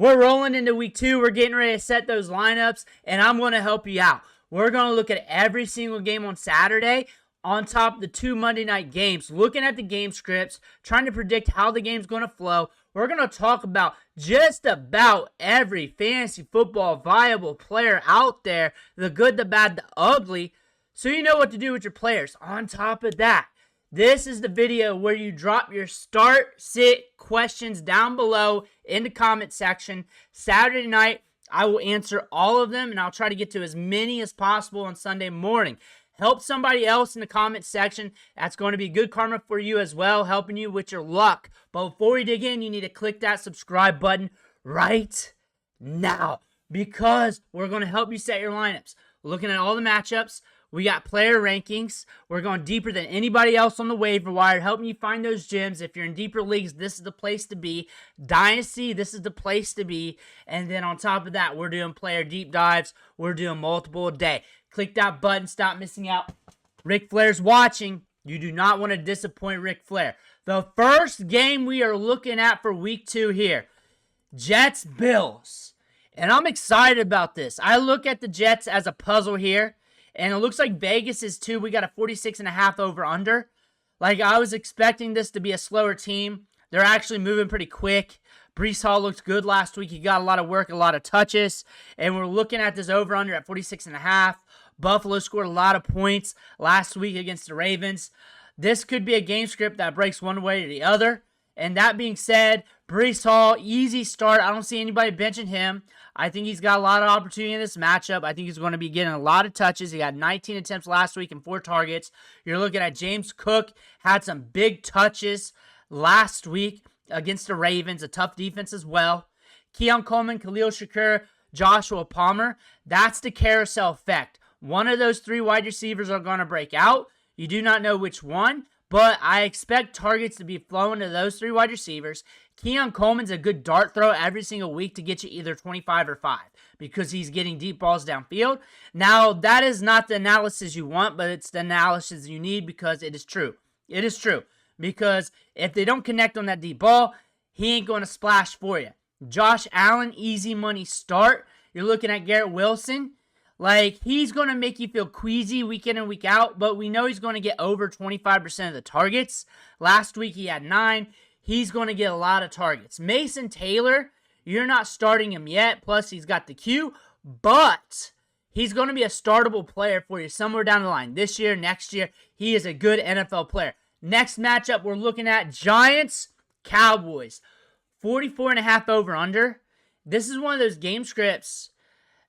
We're rolling into week 2. We're getting ready to set those lineups, and I'm going to help you out. We're going to look at every single game on Saturday on top of the 2 Monday night games, looking at the game scripts, trying to predict how the game's going to flow. We're going to talk about just about every fantasy football viable player out there, the good, the bad, the ugly, so you know what to do with your players. On top of that, this is the video where you drop your start, sit questions down below in the comment section. Saturday night, I will answer all of them, and I'll try to get to as many as possible on Sunday morning. Help somebody else in the comment section. That's going to be good karma for you as well, helping you with your luck. But before we dig in, you need to click that subscribe button right now, because we're going to help you set your lineups. Looking at all the matchups, we got player rankings. We're going deeper than anybody else on the waiver wire, helping you find those gems. If you're in deeper leagues, this is the place to be. Dynasty, this is the place to be. And then on top of that, we're doing player deep dives. We're doing multiple a day. Click that button. Stop missing out. Ric Flair's watching. You do not want to disappoint Ric Flair. The first game we are looking at for week 2 here, Jets-Bills. And I'm excited about this. I look at the Jets as a puzzle here. And it looks like Vegas is too. We got a 46.5 over-under. Like, I was expecting this to be a slower team. They're actually moving pretty quick. Breece Hall looked good last week. He got a lot of work, a lot of touches. And we're looking at this over-under at 46.5. Buffalo scored a lot of points last week against the Ravens. This could be a game script that breaks one way or the other. And that being said, Breece Hall, easy start. I don't see anybody benching him. I think he's got a lot of opportunity in this matchup. I think he's going to be getting a lot of touches. He got 19 attempts last week and 4 targets. You're looking at James Cook, had some big touches last week against the Ravens, a tough defense as well. Keon, Coleman, Khalil, Shakir, Joshua Palmer. That's the carousel effect. One of those 3 wide receivers are going to break out. You do not know which one, but I expect targets to be flowing to those 3 wide receivers. Keon Coleman's a good dart throw every single week to get you either 25 or 5 because he's getting deep balls downfield. Now, that is not the analysis you want, but it's the analysis you need because it is true. It is true. Because if they don't connect on that deep ball, he ain't going to splash for you. Josh Allen, easy money start. You're looking at Garrett Wilson. Like, he's going to make you feel queasy week in and week out, but we know he's going to get over 25% of the targets. Last week, he had 9. He's going to get a lot of targets. Mason Taylor, you're not starting him yet, plus he's got the Q, but he's going to be a startable player for you somewhere down the line. This year, next year, he is a good NFL player. Next matchup, we're looking at Giants-Cowboys. 44.5 over-under. This is one of those game scripts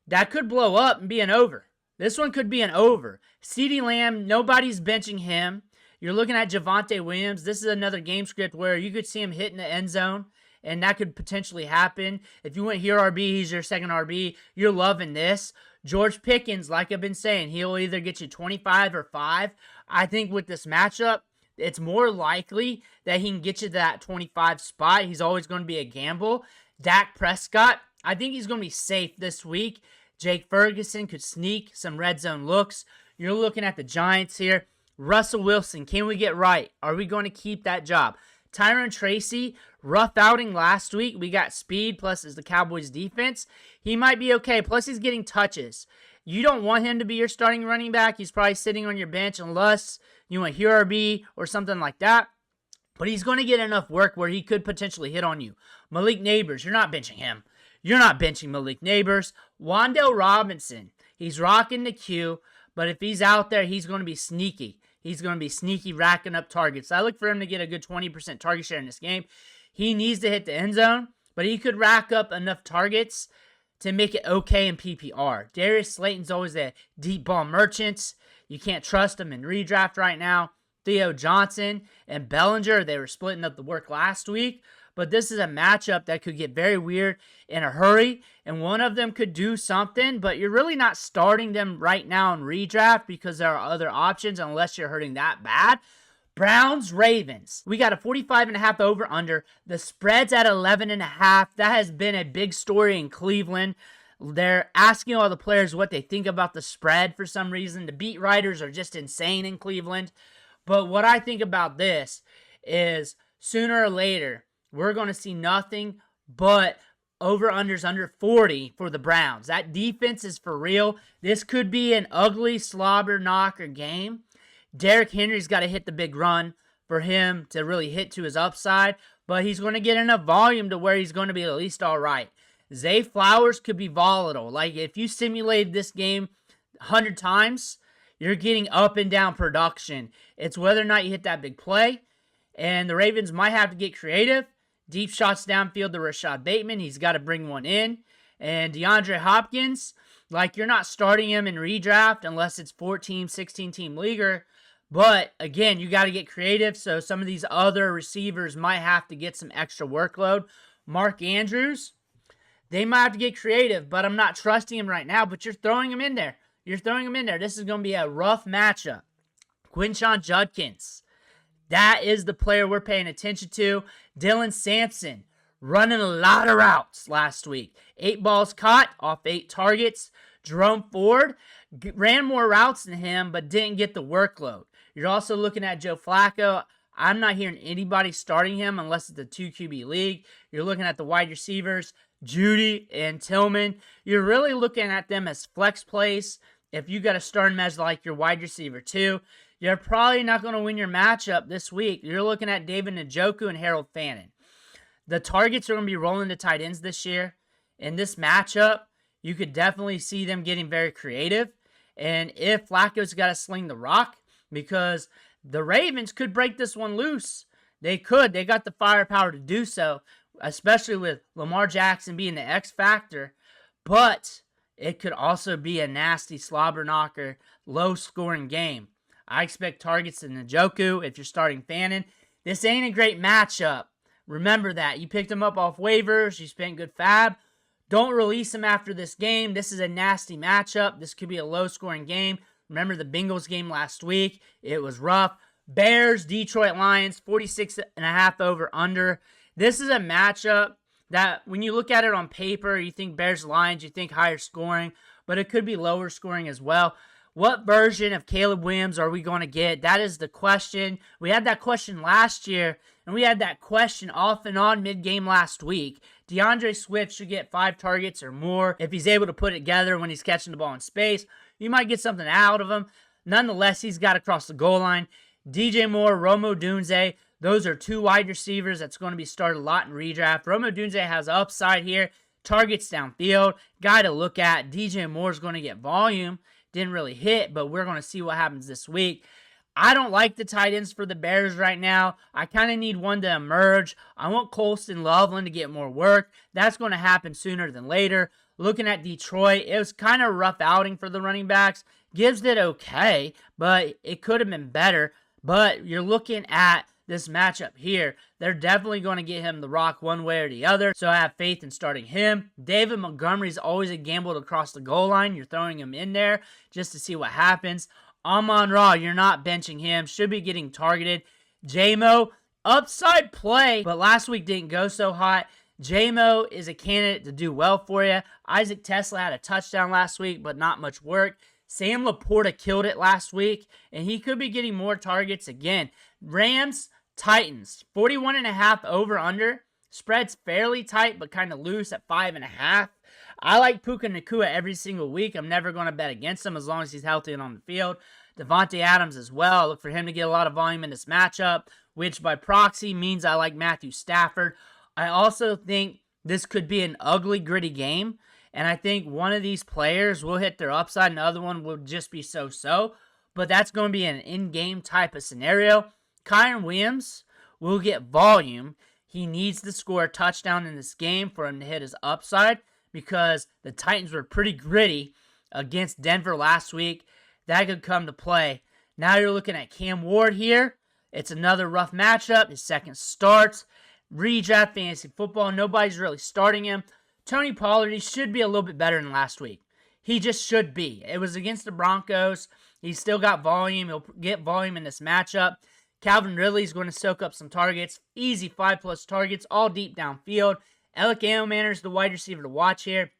that could blow up and be an over. This one could be an over. CeeDee Lamb, nobody's benching him. You're looking at Javonte Williams. This is another game script where you could see him hitting the end zone, and that could potentially happen. If you went here RB, he's your second RB. You're loving this. George Pickens, like I've been saying, he'll either get you 25 or 5. I think with this matchup, it's more likely that he can get you to that 25 spot. He's always going to be a gamble. Dak Prescott, I think he's going to be safe this week. Jake Ferguson could sneak some red zone looks. You're looking at the Giants here. Russell Wilson, can we get right? Are we going to keep that job? Tyrone Tracy, rough outing last week. We got speed, plus is the Cowboys defense. He might be okay, plus he's getting touches. You don't want him to be your starting running back. He's probably sitting on your bench unless you want here RB or something like that. But he's going to get enough work where he could potentially hit on you. Malik Nabers, you're not benching him. You're not benching Malik Nabers. Wan'Dale Robinson, he's rocking the Q, but if he's out there, he's going to be sneaky. He's going to be sneaky, racking up targets. I look for him to get a good 20% target share in this game. He needs to hit the end zone, but he could rack up enough targets to make it okay in PPR. Darius Slayton's always a deep ball merchant. You can't trust him in redraft right now. Theo Johnson and Bellinger, they were splitting up the work last week. But this is a matchup that could get very weird in a hurry, and one of them could do something, but you're really not starting them right now in redraft because there are other options unless you're hurting that bad. Browns, Ravens. We got a 45.5 over under. The spread's at 11.5. That has been a big story in Cleveland. They're asking all the players what they think about the spread for some reason. The beat writers are just insane in Cleveland. But what I think about this is sooner or later, we're going to see nothing but over-unders under 40 for the Browns. That defense is for real. This could be an ugly slobber knocker game. Derrick Henry's got to hit the big run for him to really hit to his upside, but he's going to get enough volume to where he's going to be at least all right. Zay Flowers could be volatile. Like, if you simulated this game 100 times, you're getting up and down production. It's whether or not you hit that big play, and the Ravens might have to get creative. Deep shots downfield to Rashad Bateman. He's got to bring one in. And DeAndre Hopkins, like, you're not starting him in redraft unless it's 14, 16-team leaguer. But, again, you got to get creative, so some of these other receivers might have to get some extra workload. Mark Andrews, they might have to get creative, but I'm not trusting him right now. But you're throwing him in there. This is going to be a rough matchup. Quinshon Judkins, that is the player we're paying attention to. Dylan Sampson, running a lot of routes last week. 8 balls caught off 8 targets. Jerome Ford ran more routes than him, but didn't get the workload. You're also looking at Joe Flacco. I'm not hearing anybody starting him unless it's a 2-QB league. You're looking at the wide receivers, Jeudy and Tillman. You're really looking at them as flex plays. If you got to start them as like your wide receiver too, you're probably not going to win your matchup this week. You're looking at David Njoku and Harold Fannin. The targets are going to be rolling to tight ends this year. In this matchup, you could definitely see them getting very creative. And if Flacco's got to sling the rock, because the Ravens could break this one loose. They could. They got the firepower to do so, especially with Lamar Jackson being the X factor. But it could also be a nasty slobber knocker, low-scoring game. I expect targets in Njoku if you're starting Fannin. This ain't a great matchup. Remember that. You picked him up off waivers. You spent good fab. Don't release him after this game. This is a nasty matchup. This could be a low-scoring game. Remember the Bengals game last week. It was rough. Bears, Detroit Lions, 46.5 over under. This is a matchup that when you look at it on paper, you think Bears, Lions, you think higher scoring, but it could be lower scoring as well. What version of Caleb Williams are we going to get? That is the question. We had that question last year, and we had that question off and on mid-game last week. DeAndre Swift should get 5 targets or more if he's able to put it together when he's catching the ball in space. You might get something out of him. Nonetheless, he's got to cross the goal line. DJ Moore, Odunze, those are 2 wide receivers that's going to be started a lot in redraft. Odunze has upside here. Targets downfield. Guy to look at. DJ Moore's going to get volume. Didn't really hit, but we're going to see what happens this week. I don't like the tight ends for the Bears right now. I kind of need one to emerge. I want Colston Loveland to get more work. That's going to happen sooner than later. Looking at Detroit, it was kind of a rough outing for the running backs. Gibbs did okay, but it could have been better. But you're looking at this matchup here. They're definitely going to get him the rock one way or the other, so I have faith in starting him. David Montgomery's always a gamble to cross the goal line. You're throwing him in there just to see what happens. Amon-Ra, you're not benching him. Should be getting targeted. J-Mo, upside play, but last week didn't go so hot. J-Mo is a candidate to do well for you. Isaac Tesla had a touchdown last week, but not much work. Sam Laporta killed it last week, and he could be getting more targets again. Rams, Titans, 41.5 over-under. Spread's fairly tight, but kind of loose at 5.5. I like Puka Nacua every single week. I'm never going to bet against him as long as he's healthy and on the field. Davante Adams as well. I look for him to get a lot of volume in this matchup, which by proxy means I like Matthew Stafford. I also think this could be an ugly, gritty game, and I think one of these players will hit their upside and the other one will just be so-so, but that's going to be an in-game type of scenario. Kyren Williams will get volume. He needs to score a touchdown in this game for him to hit his upside because the Titans were pretty gritty against Denver last week. That could come to play. Now you're looking at Cam Ward here. It's another rough matchup. His second starts. Redraft fantasy football. Nobody's really starting him. Tony Pollard, he should be a little bit better than last week. He just should be. It was against the Broncos. He's still got volume. He'll get volume in this matchup. Calvin Ridley's going to soak up some targets. Easy 5+ targets, all deep downfield. Alec Amon-Ra's the wide receiver to watch here.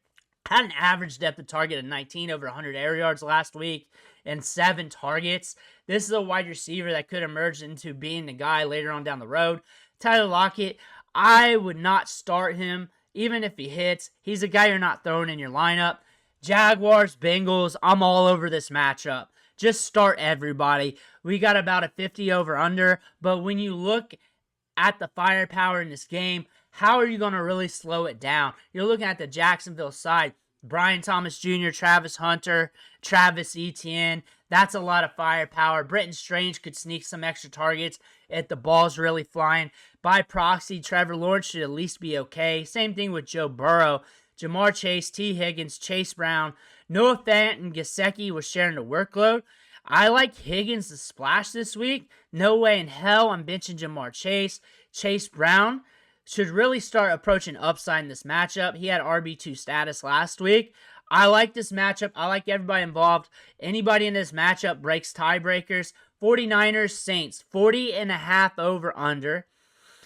Had an average depth of target of 19 over 100 air yards last week and 7 targets. This is a wide receiver that could emerge into being the guy later on down the road. Tyler Lockett, I would not start him Even if he hits, he's a guy you're not throwing in your lineup. Jaguars, Bengals, I'm all over this matchup. Just start everybody. We got about a 50 over under, but when you look at the firepower in this game, how are you going to really slow it down? You're looking at the Jacksonville side. Brian Thomas Jr., Travis Hunter, Travis Etienne. That's a lot of firepower. Britton Strange could sneak some extra targets if the ball's really flying. By proxy, Trevor Lawrence should at least be okay. Same thing with Joe Burrow. Jamar Chase, T. Higgins, Chase Brown. Noah Fant and Gesicki was sharing the workload. I like Higgins to splash this week. No way in hell I'm benching Jamar Chase. Chase Brown should really start approaching upside in this matchup. He had RB2 status last week. I like this matchup. I like everybody involved. Anybody in this matchup breaks tiebreakers. 49ers, Saints, 40.5 over under.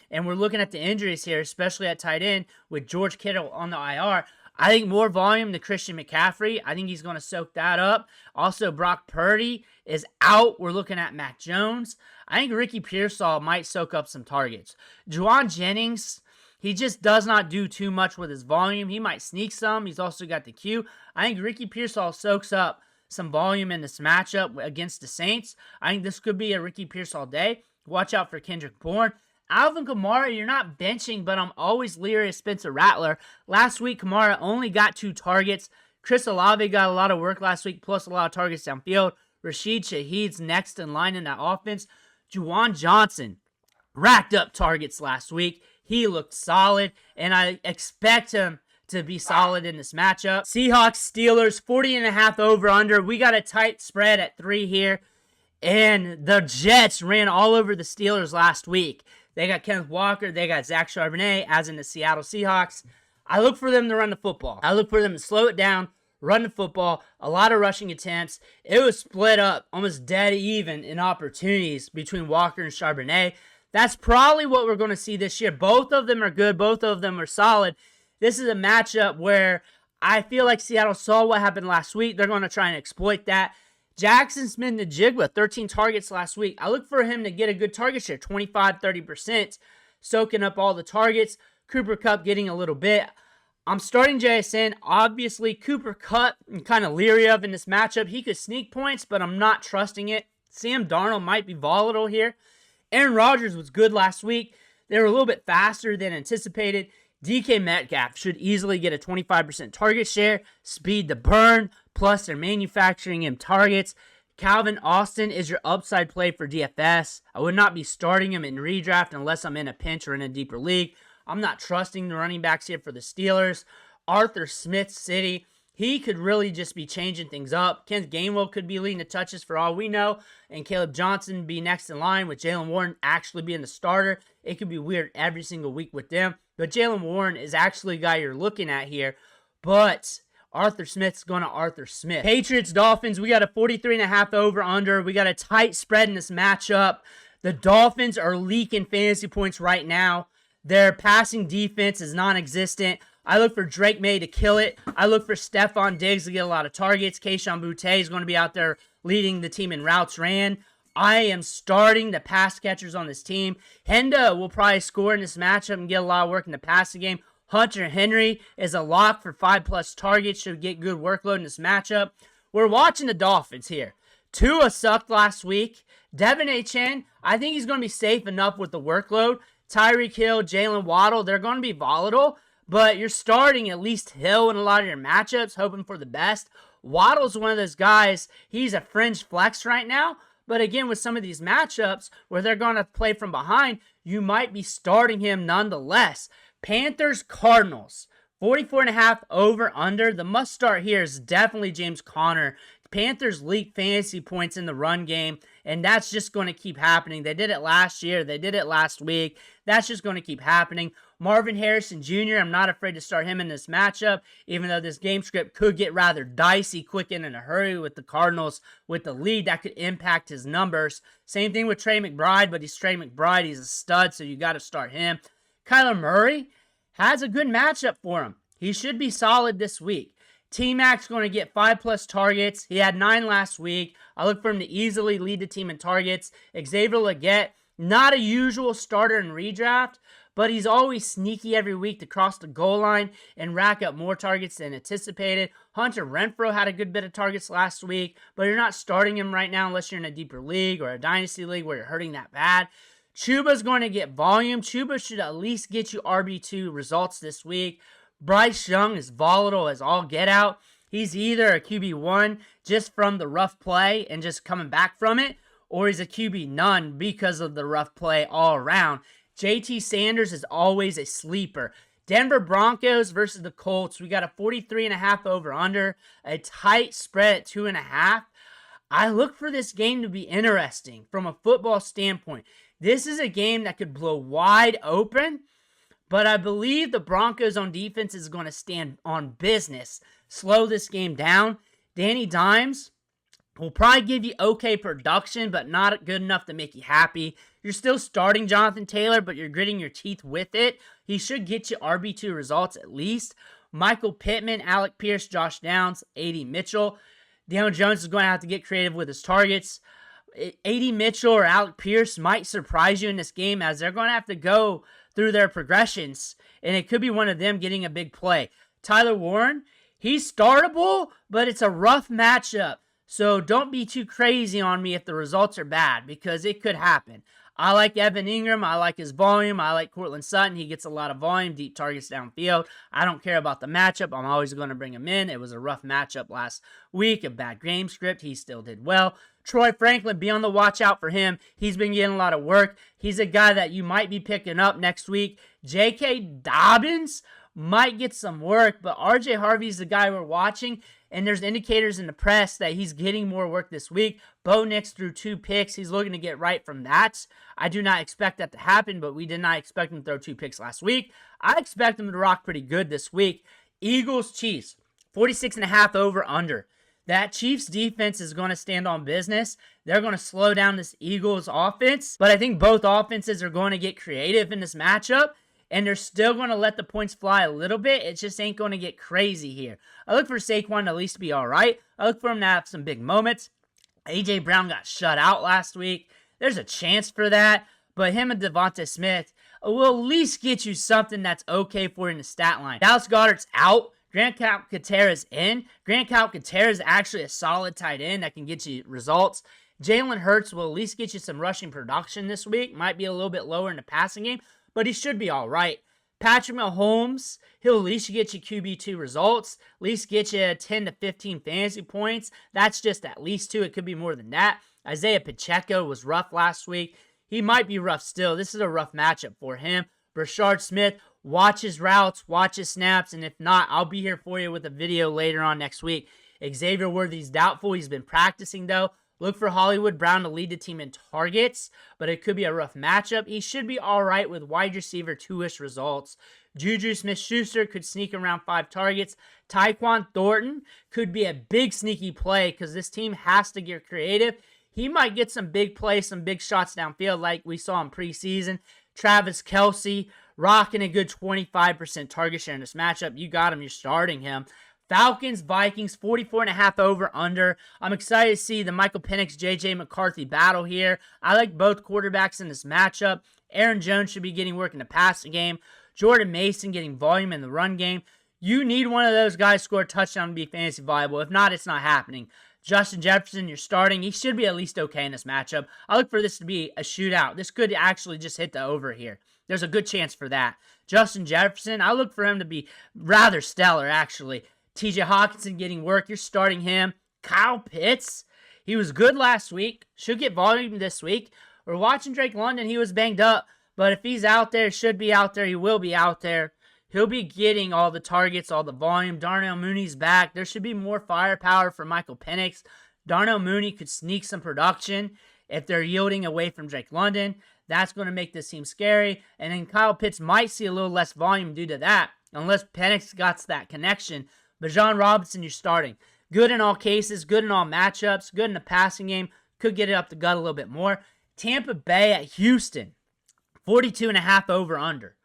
And we're looking at the injuries here, especially at tight end with George Kittle on the IR. I think more volume to Christian McCaffrey. I think he's going to soak that up. Also, Brock Purdy is out. We're looking at Mac Jones. I think Ricky Pearsall might soak up some targets. Juwan Jennings, he just does not do too much with his volume. He might sneak some. He's also got the Q. I think Ricky Pearsall soaks up some volume in this matchup against the Saints. I think this could be a Ricky Pearsall day. Watch out for Kendrick Bourne. Alvin Kamara, you're not benching, but I'm always leery of Spencer Rattler. Last week, Kamara only got 2 targets. Chris Olave got a lot of work last week, plus a lot of targets downfield. Rashid Shaheed's next in line in that offense. Juwan Johnson racked up targets last week. He looked solid, and I expect him to be solid in this matchup. Seahawks, Steelers, 40.5 over under. We got a tight spread at 3 here, and the Jets ran all over the Steelers last week. They got Kenneth Walker. They got Zach Charbonnet, as in the Seattle Seahawks. I look for them to run the football. I look for them to slow it down, run the football, a lot of rushing attempts. It was split up, almost dead even in opportunities between Walker and Charbonnet. That's probably what we're going to see this year. Both of them are good. Both of them are solid. This is a matchup where I feel like Seattle saw what happened last week. They're going to try and exploit that. Jackson Smith-Njigba, 13 targets last week. I look for him to get a good target share, 25-30%, soaking up all the targets. Cooper Kupp getting a little bit. I'm starting JSN. Obviously, Cooper Kupp, I'm kind of leery of in this matchup. He could sneak points, but I'm not trusting it. Sam Darnold might be volatile here. Aaron Rodgers was good last week. They were a little bit faster than anticipated. DK Metcalf should easily get a 25% target share, speed to burn, plus they're manufacturing him targets. Calvin Austin is your upside play for DFS. I would not be starting him in redraft unless I'm in a pinch or in a deeper league. I'm not trusting the running backs here for the Steelers. Arthur Smith City, he could really just be changing things up. Kent Gainwell could be leading the touches for all we know, and Caleb Johnson be next in line with Jaylen Warren actually being the starter. It could be weird every single week with them, but Jaylen Warren is actually a guy you're looking at here, but Arthur Smith's going to Arthur Smith. Patriots, Dolphins, we got a 43.5 over under. We got a tight spread in this matchup. The Dolphins are leaking fantasy points right now. Their passing defense is non-existent. I look for Drake May to kill it. I look for Stephon Diggs to get a lot of targets. Keyshawn Boutte is going to be out there leading the team in routes ran. I am starting the pass catchers on this team. Henda will probably score in this matchup and get a lot of work in the passing game. Hunter Henry is a lock for 5+ targets. Should get good workload in this matchup. We're watching the Dolphins here. Tua sucked last week. Devin Achane, I think he's going to be safe enough with the workload. Tyreek Hill, Jalen Waddle, they're going to be volatile. But you're starting at least Hill in a lot of your matchups, hoping for the best. Waddle's one of those guys, he's a fringe flex right now. But again, with some of these matchups where they're going to play from behind, you might be starting him nonetheless. Panthers, Cardinals, 44.5 over under. The must start here is definitely James Conner. Panthers leak fantasy points in the run game, and that's just going to keep happening. They did it last year. They did it last week. That's just going to keep happening. Marvin Harrison Jr., I'm not afraid to start him in this matchup, even though this game script could get rather dicey quick and in a hurry with the Cardinals with the lead. That could impact his numbers. Same thing with Trey McBride, but he's Trey McBride. He's a stud, so you got to start him. Kyler Murray has a good matchup for him. He should be solid this week. T-Mac's going to get 5+ targets. He had 9 last week. I look for him to easily lead the team in targets. Xavier Legette, not a usual starter in redraft, but he's always sneaky every week to cross the goal line and rack up more targets than anticipated. Hunter Renfrow had a good bit of targets last week, but you're not starting him right now unless you're in a deeper league or a dynasty league where you're hurting that bad. Chuba's going to get volume. Chuba should at least get you RB2 results this week. Bryce Young is volatile as all get out. He's either a QB1 just from the rough play and just coming back from it, or he's a QB none because of the rough play all around. JT Sanders is always a sleeper. Denver Broncos versus the Colts. We got a 43.5 over under, a tight spread at 2.5. I look for this game to be interesting from a football standpoint. This is a game that could blow wide open, but I believe the Broncos on defense is going to stand on business, slow this game down. Danny Dimes will probably give you okay production, but not good enough to make you happy. You're still starting Jonathan Taylor, but you're gritting your teeth with it. He should get you RB2 results at least. Michael Pittman, Alec Pierce, Josh Downs, A.D. Mitchell. Deion Jones is going to have to get creative with his targets. A.D. Mitchell or Alec Pierce might surprise you in this game as they're going to have to go through their progressions, and it could be one of them getting a big play. Tyler Warren, he's startable, but it's a rough matchup. So don't be too crazy on me if the results are bad, because it could happen. I like Evan Ingram. I like his volume. I like Courtland Sutton. He gets a lot of volume, deep targets downfield. I don't care about the matchup. I'm always going to bring him in. It was a rough matchup last week, a bad game script. He still did well. Troy Franklin, be on the watch out for him. He's been getting a lot of work. He's a guy that you might be picking up next week. J.K. Dobbins might get some work, but R.J. Harvey's the guy we're watching, and there's indicators in the press that he's getting more work this week. Bo Nix threw 2 picks. He's looking to get right from that. I do not expect that to happen, but we did not expect him to throw 2 picks last week. I expect him to rock pretty good this week. Eagles, Chiefs, 46.5 over under. That Chiefs defense is going to stand on business. They're going to slow down this Eagles offense, but I think both offenses are going to get creative in this matchup, and they're still going to let the points fly a little bit. It just ain't going to get crazy here. I look for Saquon to at least be all right. I look for him to have some big moments. A.J. Brown got shut out last week. There's a chance for that, but him and Devonta Smith will at least get you something that's okay for you in the stat line. Dallas Goedert's out. Grant Calcaterra is in. Grant Calcaterra is actually a solid tight end that can get you results. Jalen Hurts will at least get you some rushing production this week. Might be a little bit lower in the passing game, but he should be all right. Patrick Mahomes, he'll at least get you QB2 results, at least get you 10 to 15 fantasy points. That's just at least 2. It could be more than that. Isaiah Pacheco was rough last week. He might be rough still. This is a rough matchup for him. Brashard Smith, watch his routes, watch his snaps, and if not, I'll be here for you with a video later on next week. Xavier Worthy's doubtful. He's been practicing, though. Look for Hollywood Brown to lead the team in targets, but it could be a rough matchup. He should be all right with wide receiver 2-ish results. Juju Smith-Schuster could sneak around 5 targets. Tyquan Thornton could be a big sneaky play because this team has to get creative. He might get some big plays, some big shots downfield like we saw in preseason. Travis Kelce rocking a good 25% target share in this matchup. You got him. You're starting him. Falcons, Vikings, 44.5 over under. I'm excited to see the Michael Penix, J.J. McCarthy battle here. I like both quarterbacks in this matchup. Aaron Jones should be getting work in the passing game. Jordan Mason getting volume in the run game. You need one of those guys score a touchdown to be fantasy viable. If not, it's not happening. Justin Jefferson, you're starting. He should be at least okay in this matchup. I look for this to be a shootout. This could actually just hit the over here. There's a good chance for that. Justin Jefferson, I look for him to be rather stellar, actually. TJ Hawkinson getting work. You're starting him. Kyle Pitts, he was good last week. Should get volume this week. We're watching Drake London. He was banged up. But if he's out there, should be out there. He will be out there. He'll be getting all the targets, all the volume. Darnell Mooney's back. There should be more firepower for Michael Penix. Darnell Mooney could sneak some production if they're yielding away from Drake London. That's going to make this team scary. And then Kyle Pitts might see a little less volume due to that, unless Penix got that connection. But John Robinson, you're starting. Good in all cases, good in all matchups, good in the passing game. Could get it up the gut a little bit more. Tampa Bay at Houston, 42.5 over under.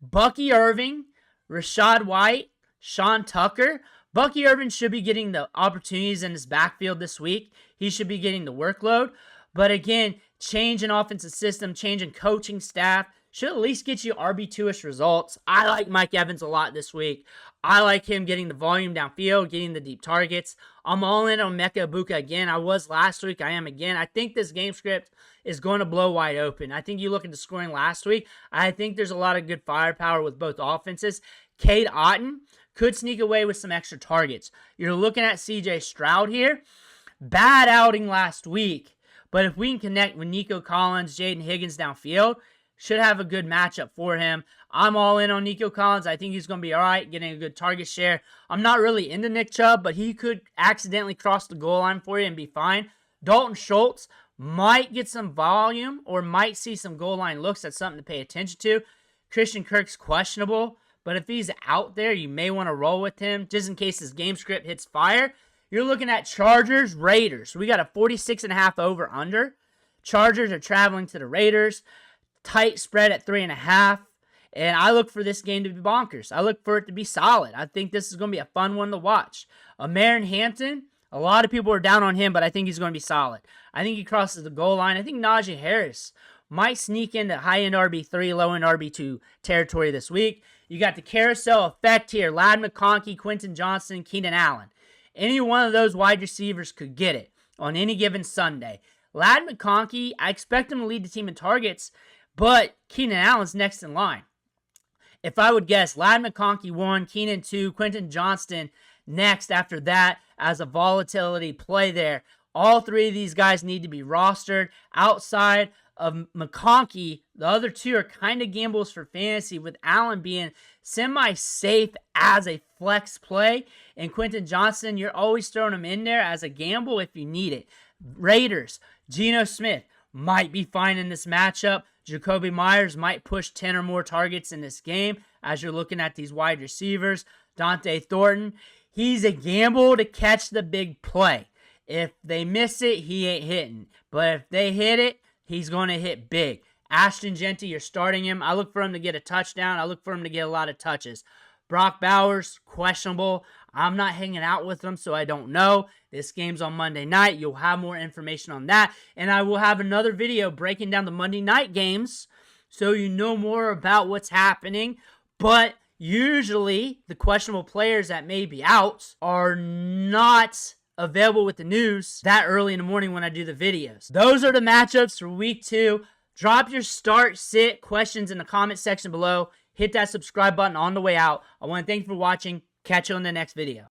Bucky Irving, Rashad White, Sean Tucker. Bucky Irving should be getting the opportunities in his backfield this week. He should be getting the workload. But again, change in offensive system, change in coaching staff, should at least get you RB2-ish results. I like Mike Evans a lot this week. I like him getting the volume downfield, getting the deep targets. I'm all in on Emeka Egbuka again. I was last week. I am again. I think this game script is going to blow wide open. I think you look at the scoring last week. I think there's a lot of good firepower with both offenses. Cade Otton could sneak away with some extra targets. You're looking at CJ Stroud here. Bad outing last week. But if we can connect with Nico Collins, Jaden Higgins downfield, should have a good matchup for him. I'm all in on Nico Collins. I think he's going to be all right, getting a good target share. I'm not really into Nick Chubb, but he could accidentally cross the goal line for you and be fine. Dalton Schultz might get some volume or might see some goal line looks. That's something to pay attention to. Christian Kirk's questionable, but if he's out there, you may want to roll with him just in case his game script hits fire. You're looking at Chargers, Raiders. We got a 46.5 over under. Chargers are traveling to the Raiders. Tight spread at 3.5. And I look for this game to be bonkers. I look for it to be solid. I think this is going to be a fun one to watch. Marin Hampton, a lot of people are down on him, but I think he's going to be solid. I think he crosses the goal line. I think Najee Harris might sneak into high-end RB3, low-end RB2 territory this week. You got the carousel effect here. Ladd McConkey, Quentin Johnston, Keenan Allen. Any one of those wide receivers could get it on any given Sunday. Ladd McConkey, I expect him to lead the team in targets, but Keenan Allen's next in line. If I would guess, Ladd McConkey 1, Keenan 2, Quentin Johnston next after that as a volatility play there. All three of these guys need to be rostered. Outside of McConkey, the other two are kind of gambles for fantasy, with Allen being semi-safe as a flex play. And Quentin Johnston, you're always throwing him in there as a gamble if you need it. Raiders, Geno Smith might be fine in this matchup. Jacoby Myers might push 10 or more targets in this game as you're looking at these wide receivers. Dante Thornton, he's a gamble to catch the big play. If they miss it, he ain't hitting. But if they hit it, he's going to hit big. Ashton Genty, you're starting him. I look for him to get a touchdown. I look for him to get a lot of touches. Brock Bowers, questionable. I'm not hanging out with him, so I don't know. This game's on Monday night. You'll have more information on that. And I will have another video breaking down the Monday night games so you know more about what's happening. But usually, the questionable players that may be out are not available with the news that early in the morning when I do the videos. Those are the matchups for week 2. Drop your start, sit questions in the comment section below. Hit that subscribe button on the way out. I want to thank you for watching. Catch you on the next video.